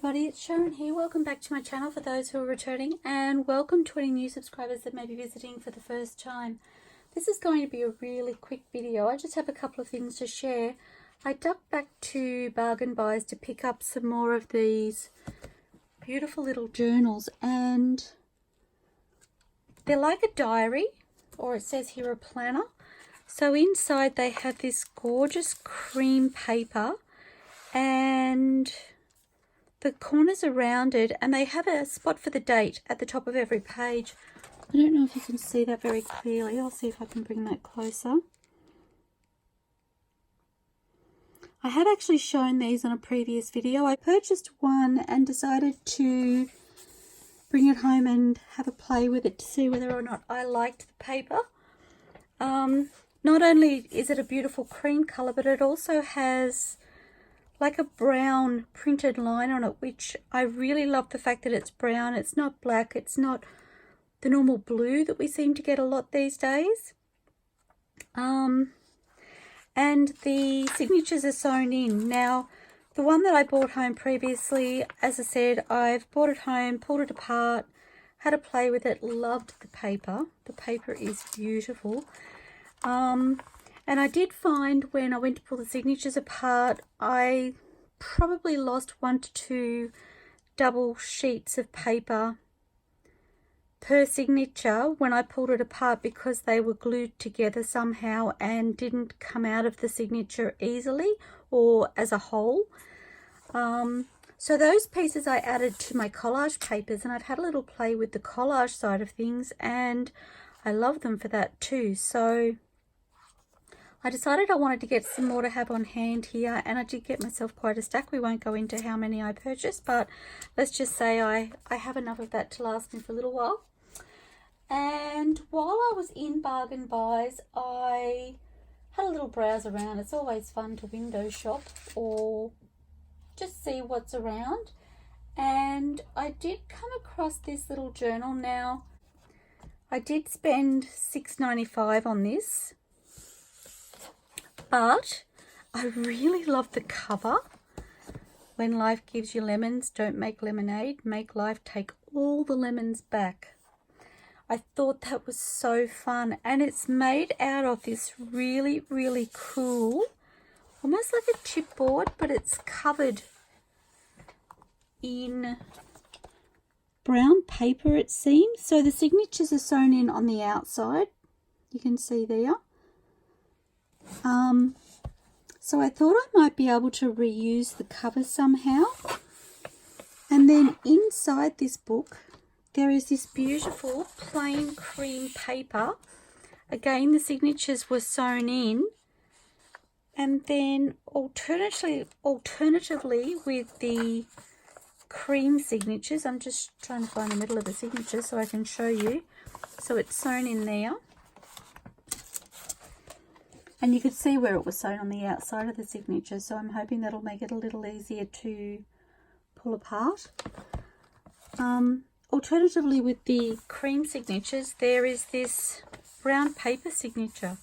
everybody, it's Sharon here. Welcome back to my channel for those who are returning, and welcome to any new subscribers that may be visiting for the first time. This is going to be a really quick video. I just have a couple of things to share. I ducked back to Bargain Buys to pick up some more of these beautiful little journals, and they're like a diary, or it says here a planner. So inside they have this gorgeous cream paper, and the corners are rounded, and they have a spot for the date at the top of every page. I don't know if you can see that very clearly. I'll see if I can bring that closer. I have actually shown these on a previous video. I purchased one and decided to bring it home and have a play with it to see whether or not I liked the paper. Not only is it a beautiful cream colour, but it also has like a brown printed line on it, which I really love the fact that it's brown. It's not black. It's not the normal blue that we seem to get a lot these days. And the signatures are sewn in. Now, the one that I bought home previously, as I said, I've bought it home, pulled it apart, had a play with it, loved the paper. The paper is beautiful. And I did find when I went to pull the signatures apart, I probably lost 1 to 2 double sheets of paper per signature when I pulled it apart, because they were glued together somehow and didn't come out of the signature easily or as a whole. So those pieces I added to my collage papers, and I've had a little play with the collage side of things, and I love them for that too. So I decided I wanted to get some more to have on hand here, and I did get myself quite a stack. We won't go into how many I purchased, but let's just say I have enough of that to last me for a little while. And while I was in Bargain Buys, I had a little browse around. It's always fun to window shop or just see what's around. And I did come across this little journal. Now, I did spend $6.95 on this, but I really love the cover. When life gives you lemons, don't make lemonade. Make life take all the lemons back. I thought that was so fun. And it's made out of this really, really cool, almost like a chipboard, but it's covered in brown paper, it seems. So the signatures are sewn in on the outside. You can see there. So I thought I might be able to reuse the cover somehow. And then inside this book, there is this beautiful plain cream paper. Again, the signatures were sewn in. And then alternatively with the cream signatures, I'm just trying to find the middle of the signature so I can show you. So it's sewn in there. And you could see where it was sewn on the outside of the signature, so I'm hoping that'll make it a little easier to pull apart. Alternatively, with the cream signatures, there is this brown paper signature,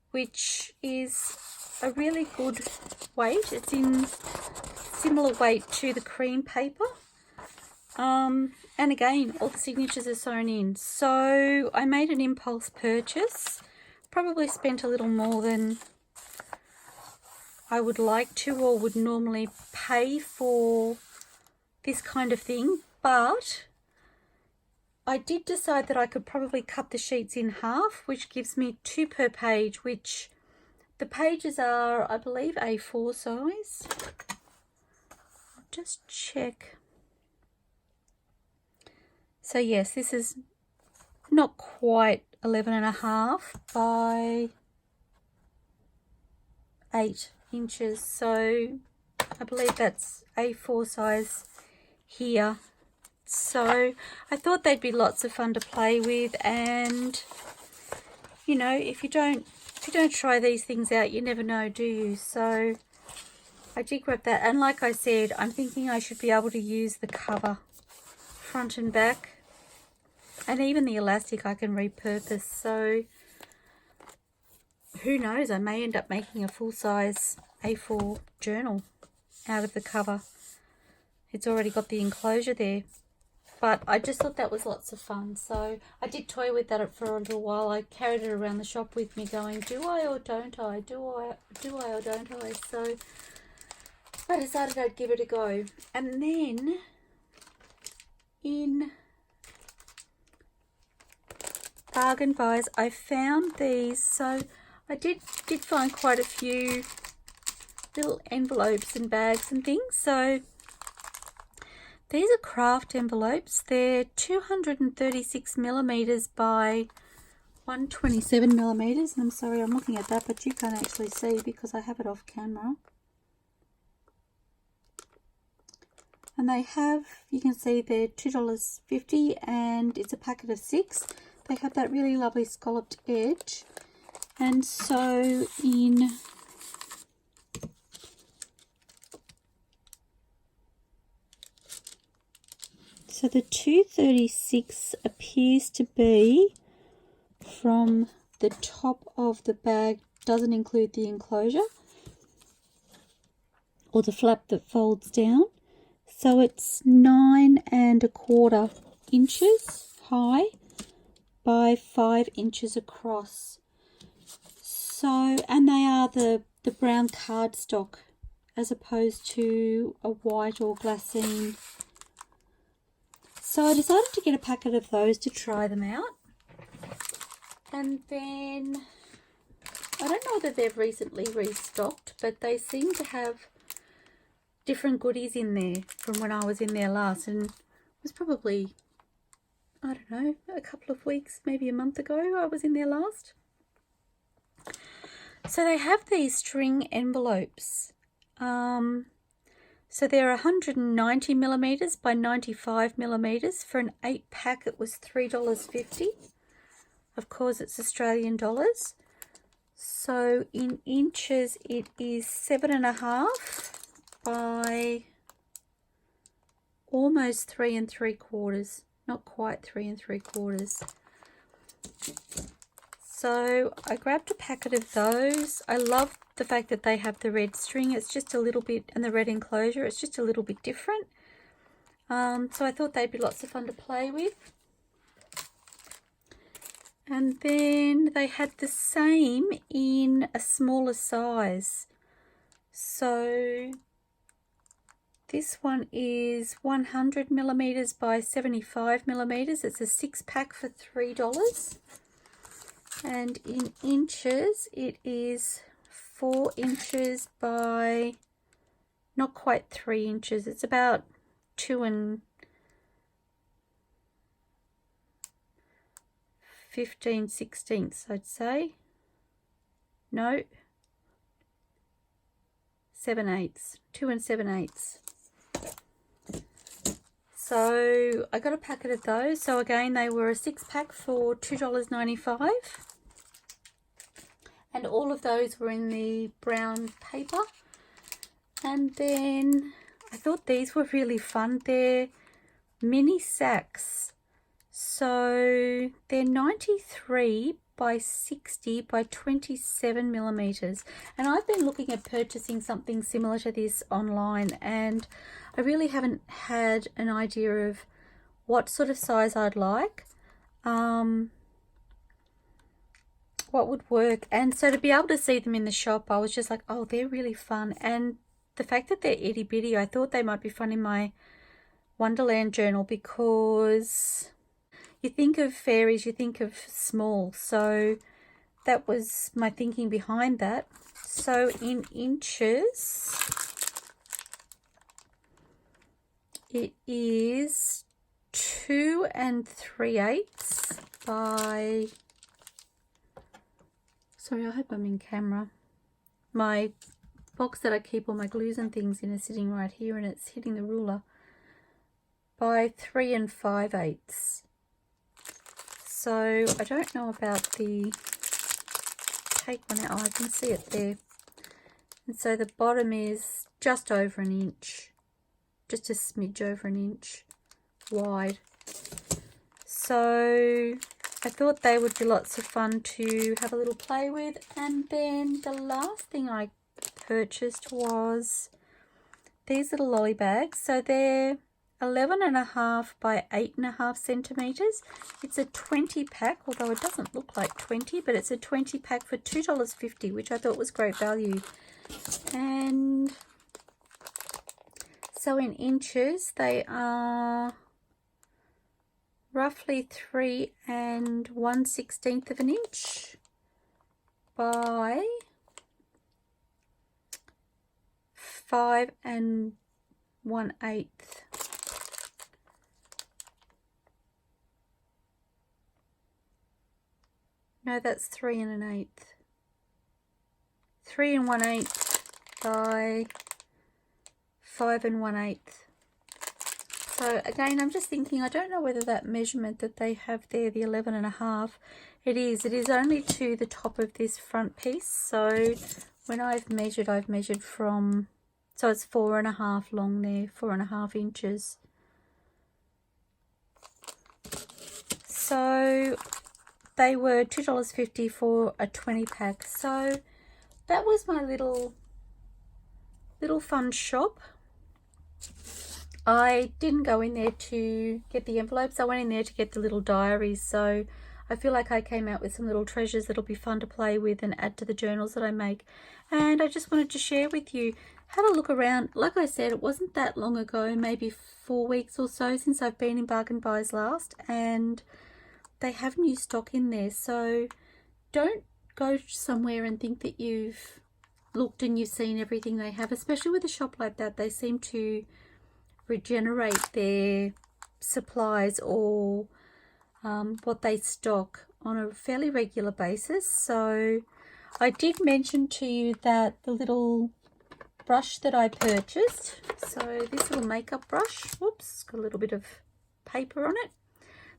which is a really good weight. It's in similar weight to the cream paper. And again, all the signatures are sewn in. So I made an impulse purchase. Probably spent a little more than I would like to or would normally pay for this kind of thing, but I did decide that I could probably cut the sheets in half, which gives me 2 per page, which the pages are, I believe, A4 size. I'll just check. So yes, this is not quite 11.5 by 8 inches, so I believe that's A4 size here. So I thought they'd be lots of fun to play with, and you know, if you don't try these things out, you never know, do you? So I did grab that, and like I said, I'm thinking I should be able to use the cover front and back. And even the elastic I can repurpose, so who knows, I may end up making a full-size A4 journal out of the cover. it's already got the enclosure there. But I just thought that was lots of fun. So I did toy with that for a little while. I carried it around the shop with me going, do I or don't I? Do I or don't I? So I decided I'd give it a go. And then in Bargain Buys, I found these. So I did find quite a few little envelopes and bags and things. So these are craft envelopes. They're 236 millimeters by 127 millimeters. And I'm sorry, I'm looking at that, but you can't actually see because I have it off camera. And they have, you can see they're $2.50 and it's a packet of 6. They have that really lovely scalloped edge. And so So the 236 appears to be from the top of the bag, doesn't include the enclosure or the flap that folds down. So it's 9 1/4 inches high by 5 inches across. So, and they are the brown cardstock as opposed to a white or glassine. So I decided to get a packet of those to try them out. And then, I don't know whether they've recently restocked, but they seem to have different goodies in there from when I was in there last. And it was probably, I don't know, a couple of weeks, maybe a month ago I was in there last. So they have these string envelopes. So they're 190 millimeters by 95 millimeters. For an 8-pack, it was $3.50. Of course, it's Australian dollars. So in inches, it is 7.5 by almost 3 3/4. Not quite 3 3/4. So I grabbed a packet of those. I love the fact that they have the red string. It's just a little bit, and the red enclosure, it's just a little bit different. So I thought they'd be lots of fun to play with. And then they had the same in a smaller size. So this one is 100 millimeters by 75 millimeters. It's a 6-pack for $3. And in inches, it is 4 inches by not quite 3 inches. It's about 2 15/16, I'd say. No, 7/8, 2 7/8. So I got a packet of those. So again, they were a 6-pack for $2.95. And all of those were in the brown paper. And then I thought these were really fun. They're mini sacks. So they're 93 by 60 by 27 millimeters. And I've been looking at purchasing something similar to this online, and I really haven't had an idea of what sort of size I'd like. What would work. And so to be able to see them in the shop, I was just like, oh, they're really fun. And the fact that they're itty bitty, I thought they might be fun in my Wonderland journal, because you think of fairies, you think of small. So that was my thinking behind that. So in inches, it is 2 3/8 by, sorry, I hope I'm in camera. My box that I keep all my glues and things in is sitting right here, and it's hitting the ruler, by 3 5/8. So I don't know about the take one out. Oh, I can see it there. And so the bottom is just over an inch, just a smidge over an inch wide. So I thought they would be lots of fun to have a little play with. And then the last thing I purchased was these little lolly bags. So they're 11.5 by 8.5 centimeters. It's a 20 pack, although it doesn't look like 20, but it's a 20 pack for $2.50, which I thought was great value. And so in inches, they are roughly 3 1/16 of an inch by 5 1/8. No, that's 3 1/8. 3 1/8 by 5 1/8. So again, I'm just thinking, I don't know whether that measurement that they have there, the 11.5, it is only to the top of this front piece. So when I've measured from, so it's 4.5 long there, 4.5 inches. So they were $2.50 for a 20 pack. So that was my little fun shop. I didn't go in there to get the envelopes. I went in there to get the little diaries. So I feel like I came out with some little treasures that'll be fun to play with and add to the journals that I make. And I just wanted to share with you. Have a look around. Like I said, it wasn't that long ago, maybe 4 weeks or so since I've been in Bargain Buys last, and they have new stock in there. So don't go somewhere and think that you've looked and you've seen everything they have, especially with a shop like that. They seem to regenerate their supplies or what they stock on a fairly regular basis. So I did mention to you that the little brush that I purchased, so this little makeup brush, whoops, got a little bit of paper on it.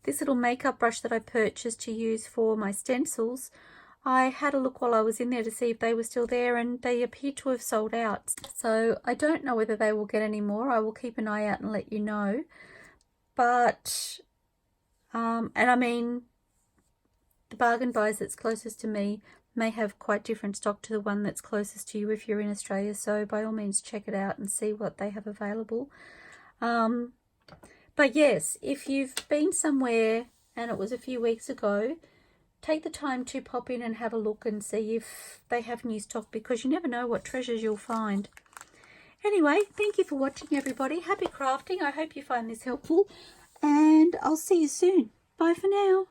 This little makeup brush that I purchased to use for my stencils, I had a look while I was in there to see if they were still there, and they appear to have sold out. So I don't know whether they will get any more. I will keep an eye out and let you know. But, and I mean, the Bargain Buys that's closest to me may have quite different stock to the one that's closest to you if you're in Australia. So by all means, check it out and see what they have available. But yes, if you've been somewhere and it was a few weeks ago, take the time to pop in and have a look and see if they have new stock, because you never know what treasures you'll find. Anyway, thank you for watching, everybody. Happy crafting. I hope you find this helpful, and I'll see you soon. Bye for now.